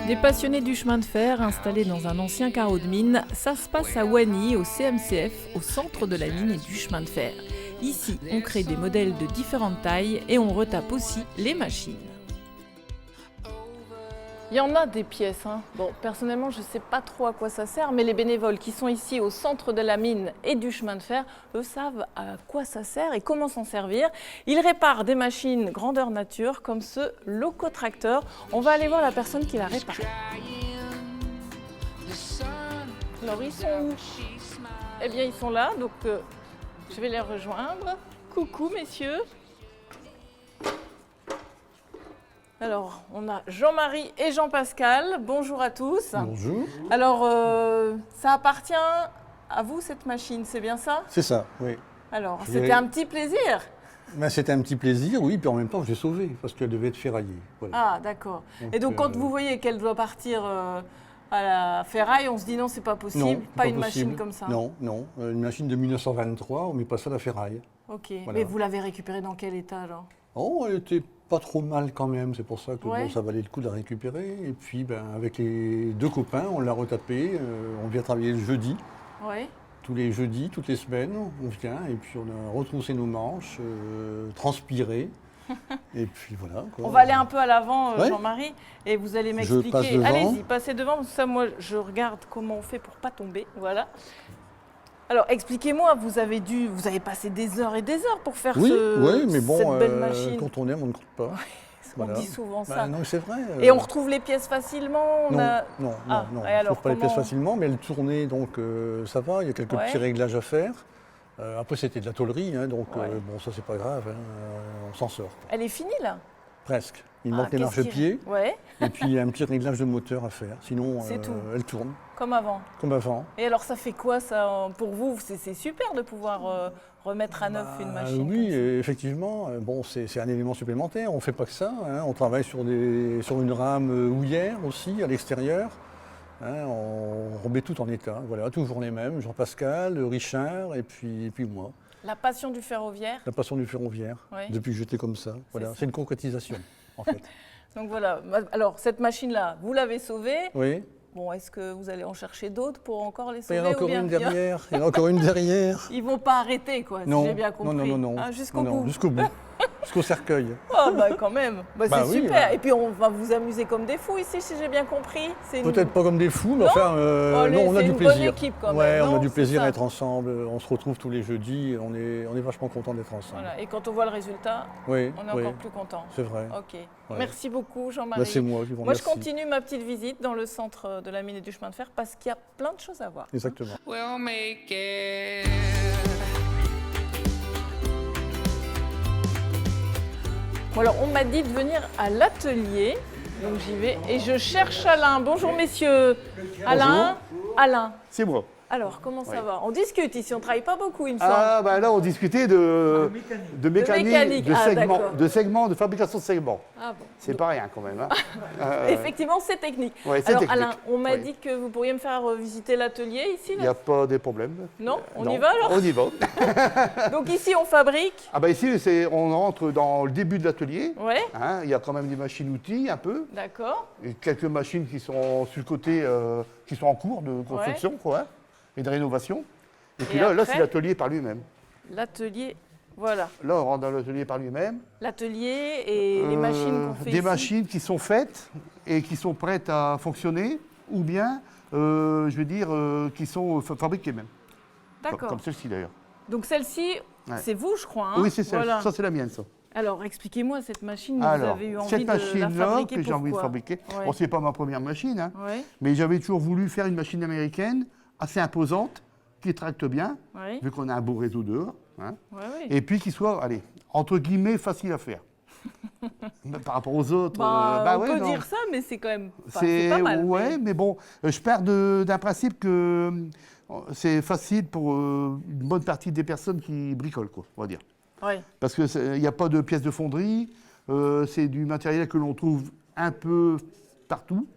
Des passionnés du chemin de fer installés dans un ancien carreau de mine, ça se passe à Wany, au CMCF, au centre de la mine et du chemin de fer. Ici, on crée des modèles de différentes tailles et on retape aussi les machines. Il y en a des pièces. Bon, personnellement, je ne sais pas trop à quoi ça sert, mais les bénévoles qui sont ici au centre de la mine et du chemin de fer, eux savent à quoi ça sert et comment s'en servir. Ils réparent des machines grandeur nature comme ce locotracteur. On va aller voir la personne qui la répare. Alors, ils sont où? Eh bien, ils sont là, donc je vais les rejoindre. Coucou, messieurs. Alors, on a Jean-Marie et Jean-Pascal. Bonjour à tous. Bonjour. Alors, ça appartient à vous, cette machine, c'est bien ça? C'est ça, oui. Alors, c'était un petit plaisir? Ben, c'était un petit plaisir, oui, puis en même temps, je l'ai sauvée, parce qu'elle devait être ferraillée. Voilà. Ah, d'accord. Et donc, quand vous voyez qu'elle doit partir à la ferraille, on se dit non, c'est pas possible, non, pas une possible. machine comme ça? Non, non. Une machine de 1923, on met pas ça à la ferraille. Ok, voilà. Mais vous l'avez récupérée dans quel état, alors? Oh, elle était pas trop mal quand même, c'est pour ça que Ouais. bon, ça valait le coup de la récupérer. Et puis, ben, avec les deux copains, on l'a retapée. On vient travailler le jeudi. Oui. Tous les jeudis, toutes les semaines, on vient et puis on a retroussé nos manches, transpiré. Et puis voilà. Quoi. On va aller un peu à l'avant, Ouais. Jean-Marie, et vous allez Je passe m'expliquer. devant. Allez-y, passez devant, parce que ça, moi, je regarde comment on fait pour pas tomber. Voilà. Alors, expliquez-moi, vous avez passé des heures et des heures pour faire Oui, oui, mais cette bon, belle machine. quand on aime, on ne compte pas. On Voilà. dit souvent Bah, ça. non, c'est vrai. Et on retrouve les pièces facilement. Non, Ah, non, et on alors, ne trouve pas les pièces comment- facilement, mais elle tournait, donc ça va, il y a quelques Ouais. petits réglages à faire. Après, c'était de la tôlerie, donc Ouais. bon, ça, c'est pas grave, on s'en sort. Elle est finie, là? Presque. Il Ah, manque les qu'est-ce qui- marchepieds, Ouais, et puis il y a un petit réglage de moteur à faire. Sinon, C'est tout. elle tourne, comme avant. comme avant. Et alors, ça fait quoi, ça, pour vous? C'est super de pouvoir remettre à neuf une machine Oui, comme ça. effectivement, bon, c'est un élément supplémentaire. On ne fait pas que ça. On travaille sur une rame houillère aussi, à l'extérieur. On remet tout en état. Voilà, toujours les mêmes. Jean-Pascal, Richard et puis moi. La passion du ferroviaire. La passion du ferroviaire, Oui. depuis que j'étais comme ça. Voilà, ça. c'est une concrétisation, en fait. Donc voilà. Alors, cette machine-là, vous l'avez sauvée. Oui. Bon, est-ce que vous allez en chercher d'autres pour encore les Il y sauver en a encore ou bien une derrière. Il y en a encore une derrière. Ils vont pas arrêter, quoi, Non, si j'ai bien compris. non. Hein, jusqu'au Non, bout. jusqu'au bout. Jusqu'au cercueil. Oh, bah quand même. Bah, Bah c'est oui, super. bah. Et puis on va vous amuser comme des fous ici, si j'ai bien compris. C'est une- Peut-être pas comme des fous, mais Non enfin, Allez, non, on a c'est du une plaisir. bonne équipe quand même, Ouais, on non a du C'est plaisir ça. à être ensemble. On se retrouve tous les jeudis. On est vachement contents d'être ensemble. Voilà. Et quand on voit le résultat, Oui, on est oui, encore plus content. c'est vrai. Ok. Merci beaucoup, Jean-Marie. Bah, c'est moi qui vous Moi, je remercie. continue ma petite visite dans le centre de la mine et du chemin de fer parce qu'il y a plein de choses à voir. Exactement. We'll make it. Bon, alors, on m'a dit de venir à l'atelier, donc j'y vais et je cherche Alain. Bonjour messieurs. Alain. Alain. C'est moi. Alors, comment ça va? On discute ici, on travaille pas beaucoup, il me semble. Ah, bah là, on discutait de mécanique, mécanique. Ah, d'accord. de segments, de fabrication de segments. Ah bon. C'est pas rien quand même. Hein. Effectivement, c'est technique. Ouais, c'est Alors technique. Alain, on m'a Oui. dit que vous pourriez me faire visiter l'atelier ici. Il n'y a pas de problème. Non, on Non. y va alors. On y va. Donc ici, on fabrique. Ah bah ici, on rentre dans le début de l'atelier. Ouais, Hein, il y a quand même des machines-outils un peu. d'accord. Et quelques machines qui sont sur le côté, qui sont en cours de construction quoi, hein, et de rénovation. Et puis Et là, après c'est l'atelier par lui-même. L'atelier, voilà. Là, on rentre dans l'atelier par lui-même. L'atelier et les machines qu'on fait Des ici. machines qui sont faites et qui sont prêtes à fonctionner, ou bien, je veux dire, qui sont fabriquées même. D'accord. Comme celle-ci d'ailleurs. Donc celle-ci, Ouais. c'est vous, je crois. Hein Oui, c'est celle. Voilà. Ça, c'est la mienne, ça. Alors, expliquez-moi cette machine. Vous Alors, avez eu envie cette de la machine-là fabriquer. que j'ai envie de pourquoi? fabriquer, Ouais. bon, c'est pas ma première machine, hein, Ouais, mais j'avais toujours voulu faire une machine américaine assez imposante, qui tracte bien, ouais, vu qu'on a un beau réseau dehors, hein, ouais, ouais. et puis qui soit, allez, entre guillemets, facile à faire. Par rapport aux autres, On ouais, peut non. dire ça, mais c'est quand même c'est pas mal. Ouais, mais bon, je pars d'un principe que c'est facile pour une bonne partie des personnes qui bricolent, quoi, on va dire. Ouais. Parce qu'il n'y a pas de pièces de fonderie, c'est du matériel que l'on trouve un peu partout,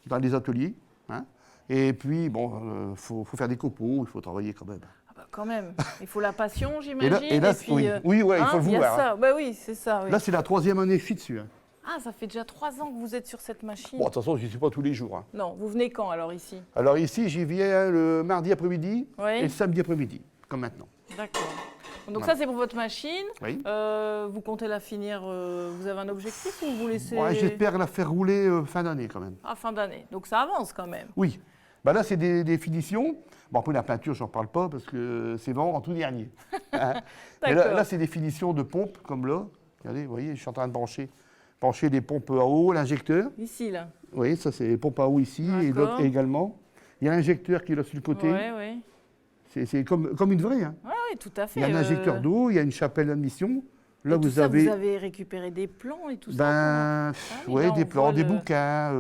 dans les ateliers. Hein. Et puis, bon, faut faire des copeaux, il faut travailler quand même. Ah bah quand même. Il faut la passion, Et j'imagine. là, puis, oui, ouais, il faut le il y a vouloir. ça. Bah oui, c'est ça. Oui. Là, c'est la 3e année que je suis dessus. Hein. Ah ça fait déjà 3 ans que vous êtes sur cette machine. Bon, de toute façon, je n'y suis pas tous les jours, hein. Non, vous venez quand alors ici? Alors ici, j'y viens le mardi après-midi Oui. et le samedi après-midi, comme maintenant. D'accord. Donc Voilà. ça, c'est pour votre machine. Oui. Vous comptez la finir, vous avez un objectif ou vous laissez Ouais, j'espère la faire rouler fin d'année quand même. à fin d'année? Donc ça avance quand même. Oui. Bah là, c'est des finitions. Bon, après, la peinture, j'en parle pas parce que c'est vraiment en tout dernier. Hein. Mais D'accord. là c'est des finitions de pompes, comme là. Regardez, vous voyez, je suis en train de brancher les pompes à eau, l'injecteur. Ici, là. Vous voyez, ça, c'est les pompes à eau ici et D'accord. l'autre également. Il y a l'injecteur qui est là sur le côté. Oui, oui. C'est comme une vraie. Hein. Oui, tout à fait. Il y a un injecteur d'eau, il y a une chapelle d'admission. Là, Et tout vous ça, avez. vous avez récupéré des plans et tout ça? Ben, oui, ouais, là, des on plans, voit des le- bouquins.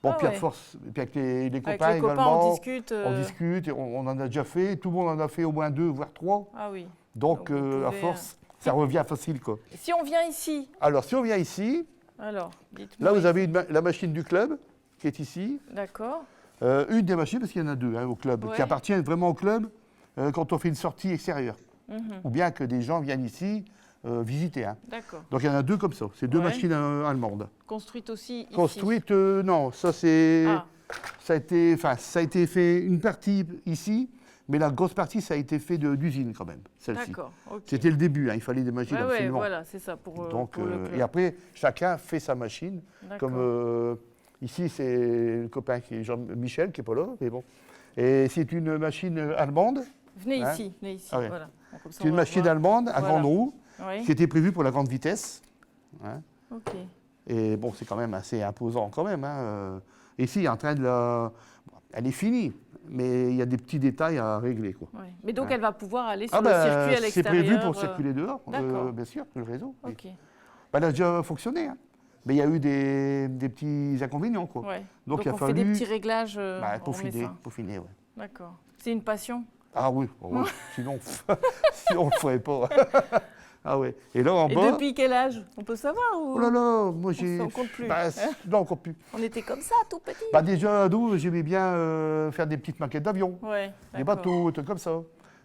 Bon, Ah puis à ouais. force, et puis avec les Avec copains les copains, également. on discute. On discute, et on en a déjà fait. Tout le monde en a fait au moins 2, voire 3. Ah oui. Donc, Donc, vous à pouvez, force, ça revient facile, quoi. Si on vient ici, Alors, si on vient ici, alors, dites-moi. là, vous avez la machine du club qui est ici. D'accord. Une des machines, parce qu'il y en a 2 hein, au club, Ouais. qui appartiennent vraiment au club quand on fait une sortie extérieure. Mhm. Ou bien que des gens viennent ici visiter. Hein. D'accord. Donc, il y en a 2 comme ça. C'est 2 Ouais. machines allemandes. Construite aussi ici. Construite, non, ça c'est. Ah, Ça a été fait une partie ici, mais la grosse partie, ça a été fait d'usine quand même, celle-ci. d'accord. Ok. C'était le début, hein, il fallait des machines Ouais, ouais, absolument. voilà, c'est ça pour, Donc, pour le club. et après, chacun fait sa machine. D'accord. Comme ici, c'est le copain qui est Jean-Michel, qui n'est pas là, mais bon. Et c'est une machine allemande. Venez hein. ici, venez ici. Ah ouais. Voilà. Donc, comme ça, C'est une on va machine voir. allemande à Voilà. grande roue, Oui. qui était prévue pour la grande vitesse. Hein. Ok. Et bon, c'est quand même assez imposant quand même. Hein. Ici, il est en train de la. Bon, elle est finie, mais il y a des petits détails à régler. Quoi. Ouais. Mais donc Ouais. elle va pouvoir aller sur Ah le circuit à c'est l'extérieur. prévu pour circuler dehors, d'accord. bien sûr, le réseau. Oui. Ok. Bah, elle a déjà fonctionné, hein. Mais il y a eu des petits inconvénients. Quoi. Ouais. Donc, il a on fallu fait des petits réglages. bah, on remet ça. peaufiner. Ouais. D'accord. C'est une passion. Ah oui, ouais, sinon, sinon on ne le ferait pas. Ah ouais. Et là en Et bas. depuis quel âge? On peut savoir ou... Oh là là, moi j'ai. s'en compte plus. Bah, non, on compte plus. On était comme ça, tout petit. Bah, déjà, ado, j'aimais bien faire des petites maquettes d'avions. Ouais. Des d'accord. bateaux, des trucs comme ça.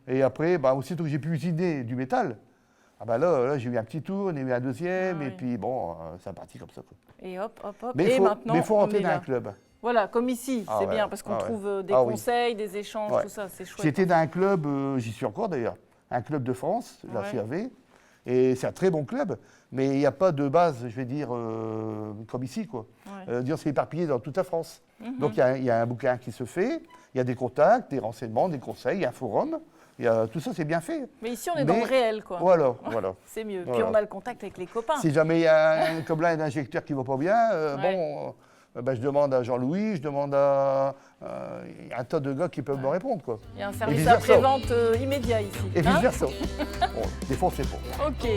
Et après, bah, aussitôt que j'ai pu usiner du métal, ah bah là j'ai eu un petit tour, on a eu un deuxième, Ah et oui. puis bon, ça a parti comme ça. Quoi. Et hop, hop, hop. Mais Et il maintenant, faut on rentrer est dans là. un club. Voilà, comme ici, Ah c'est ouais, bien parce qu'on ah ouais. trouve des Ah oui. conseils, des échanges, Ouais. tout ça, c'est chouette. J'étais dans un club, j'y suis encore d'ailleurs, un club de France, la Ouais. CAV, et c'est un très bon club, mais il n'y a pas de base, je vais dire, comme ici, quoi. Ouais. Dire c'est éparpillé dans toute la France. Mhm. Donc il y a un bouquin qui se fait, il y a des contacts, des renseignements, des conseils, il y a un forum, tout ça c'est bien fait. Mais ici, on est dans Mais- le réel, quoi. Voilà, voilà. C'est mieux. Puis Voilà. on a le contact avec les copains. Si jamais il y a comme là un injecteur qui ne va pas bien, Ouais. bon, ben, je demande à Jean-Louis, je demande à un tas de gars qui peuvent me répondre. Quoi. Il y a un service vice-versa. après-vente immédiat ici. Et hein. vice-versa. Bon, des fois, c'est pas. Ok.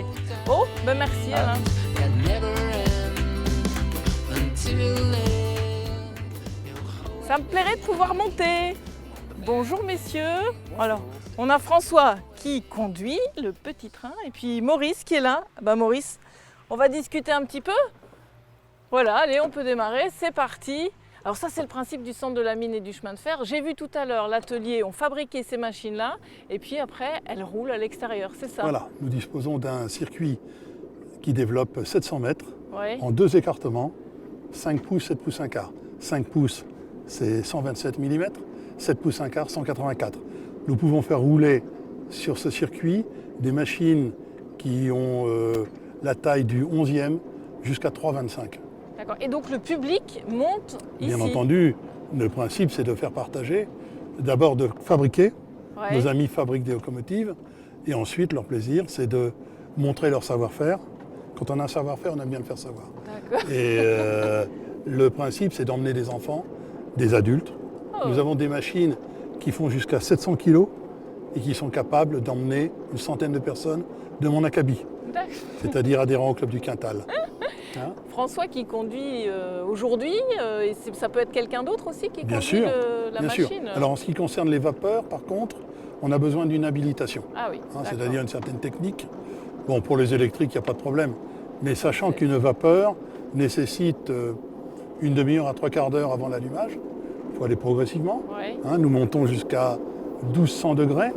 Bon, ben merci Ah. Alain. that never end until then. Ça me plairait de pouvoir monter. Bonjour messieurs. Alors, on a François qui conduit le petit train et puis Maurice qui est là. Bah Maurice, on va discuter un petit peu. Voilà, allez, on peut démarrer, c'est parti. Alors ça, c'est le principe du centre de la mine et du chemin de fer. J'ai vu tout à l'heure l'atelier, on fabriquait ces machines-là et puis après, elles roulent à l'extérieur, c'est ça? Voilà, nous disposons d'un circuit qui développe 700 mètres Ouais. en 2 écartements, 5 pouces, 7 pouces, un quart. 5 pouces, c'est 127 mm, 7 pouces, un quart, 184. Nous pouvons faire rouler sur ce circuit des machines qui ont la taille du 11e jusqu'à 3,25. D'accord. Et donc le public monte ici? Bien entendu, le principe c'est de faire partager, d'abord de fabriquer. Ouais. Nos amis fabriquent des locomotives et ensuite leur plaisir c'est de montrer leur savoir-faire. Quand on a un savoir-faire, on aime bien le faire savoir. D'accord. Et le principe c'est d'emmener des enfants, des adultes. Oh. Nous avons des machines qui font jusqu'à 700 kg et qui sont capables d'emmener une centaine de personnes de mon acabit, D'accord. c'est-à-dire adhérents au club du Quintal. Hein? François qui conduit aujourd'hui, et ça peut être quelqu'un d'autre aussi qui Bien conduit sûr, la bien sûr. machine. Alors en ce qui concerne les vapeurs, par contre, on a besoin d'une habilitation. Ah oui, Hein, d'accord. c'est-à-dire une certaine technique. Bon, pour les électriques, il n'y a pas de problème. Mais sachant qu'une vapeur nécessite une demi-heure à 3/4 d'heure avant l'allumage, il faut aller progressivement. Ouais. Hein, nous montons jusqu'à 1200 degrés.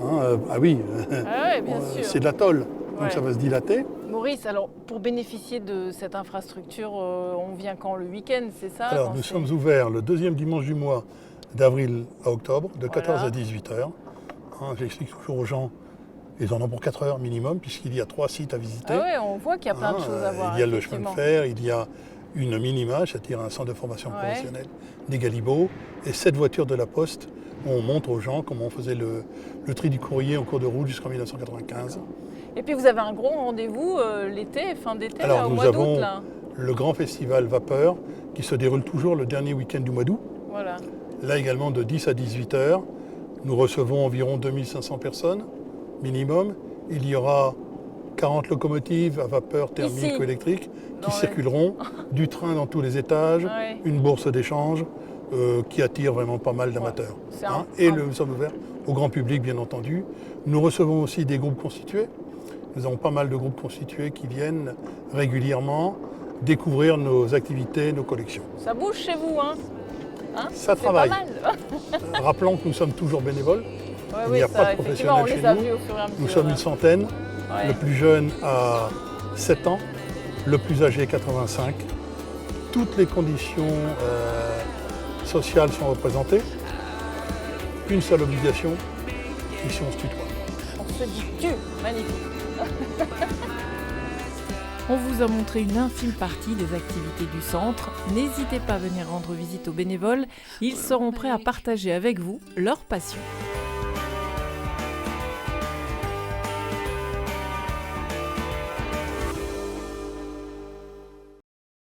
Hein, ah oui, Ah ouais, bien sûr. c'est de la tôle. donc Ouais. ça va se dilater. Maurice, alors pour bénéficier de cette infrastructure, on vient quand le week-end, c'est ça Alors quand nous c'est- sommes ouverts le deuxième dimanche du mois, d'avril à octobre, de 14 Voilà. à 18 heures. J'explique toujours aux gens, ils en ont pour 4 heures minimum, puisqu'il y a 3 sites à visiter. Ah ouais, on voit qu'il y a plein de choses à voir. Il y a le chemin de effectivement. fer, il y a une mini-mage, c'est-à-dire un centre de formation Ouais. professionnelle, des galibots, et 7 voitures de la Poste où on montre aux gens comment on faisait le tri du courrier en cours de route jusqu'en 1995. Et puis vous avez un gros rendez-vous l'été, fin d'été, Alors, là, au nous mois d'août. avons Là. le grand festival Vapeur qui se déroule toujours le dernier week-end du mois d'août. Voilà. Là également de 10 à 18 heures. Nous recevons environ 2500 personnes minimum. Il y aura 40 locomotives à vapeur thermique Ici. ou électrique Dans qui les- circuleront, du train dans tous les étages, Ouais. une bourse d'échange qui attire vraiment pas mal d'amateurs. C'est Et nous sommes ouverts au grand public bien entendu. Nous recevons aussi des groupes constitués. Nous avons pas mal de groupes constitués qui viennent régulièrement découvrir nos activités, nos collections. Ça bouge chez vous, hein, Ça C'est travaille. pas mal. Rappelons que nous sommes toujours bénévoles. Ouais, Il oui, n'y a ça, pas de effectivement, on professionnels les a chez vus nous. au fur et à mesure. Nous sommes une centaine. Ouais. Le plus jeune a 7 ans, le plus âgé 85. Toutes les conditions sociales sont représentées. Une seule obligation, ici on se tutoie. On se dit tu, magnifique. On vous a montré une infime partie des activités du centre. N'hésitez pas à venir rendre visite aux bénévoles. Ils seront prêts à partager avec vous leur passion.